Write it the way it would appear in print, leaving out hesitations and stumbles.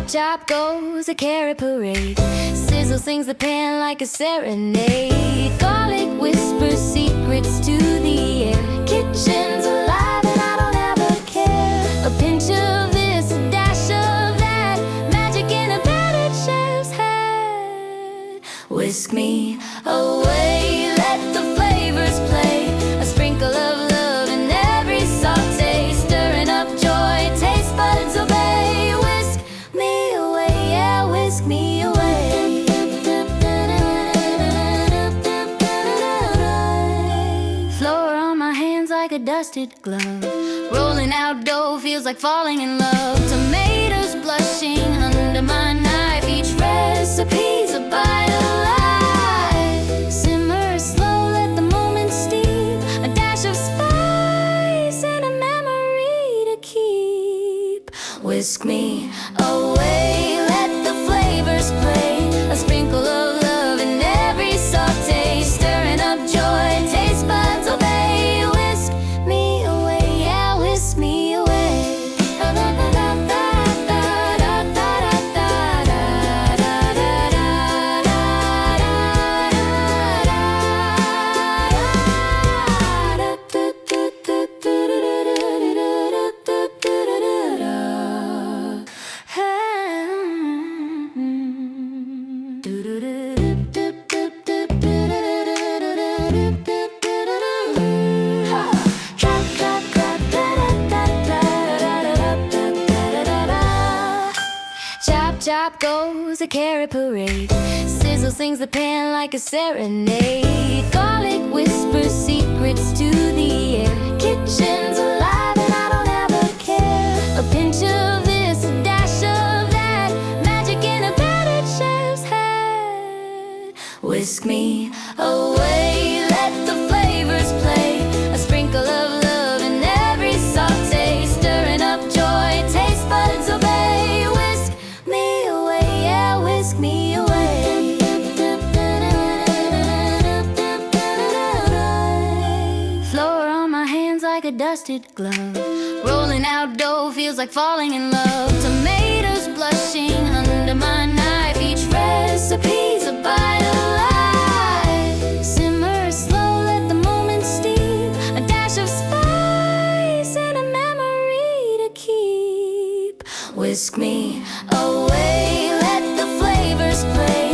Chop, chop goes a carrot parade. Sizzle sings the pan like a serenade. Garlic whispers secrets to the air. Kitchen's alive and I don't ever care. A pinch of this, a dash of that. Magic in a battered chef's head. Whisk me away, let the flavors play. A sprinkle of love in every saute. Stirring up joy, taste buds obey. Whisk me away, yeah, whisk me away. Flour on my hands like a dusted glove. Rolling out dough feels like falling in love. Tomatoes blushing under my knife. Each recipe's a bite alive. Simmer slow, let the moment steep. A dash of spice and a memory to keep. Whisk me away, let the flavors play. A sprinkle of love in every saute. Stirring up joy, taste buds obey. Whisk me away, yeah, whisk me away. Chop, chop goes a carrot parade. Sizzle sings the pan like a serenade. Garlic whispers secrets to the air. Kitchen's alive and I don't ever care. A pinch of this, a dash of that. Magic in a battered chef's head. Whisk me away, let the flavors play. A sprinkle of love in every saute. Stirring up joy, taste buds obey. Whisk me away, yeah, whisk me away. Flour on my hands like a dusted glove. Rolling out dough feels like falling in love. Tomatoes blushing under my knife. Each recipe's a bite alive. Simmer slow, let the moment steep. A dash of spice and a memory to keep. Whisk me away, let the flavors play.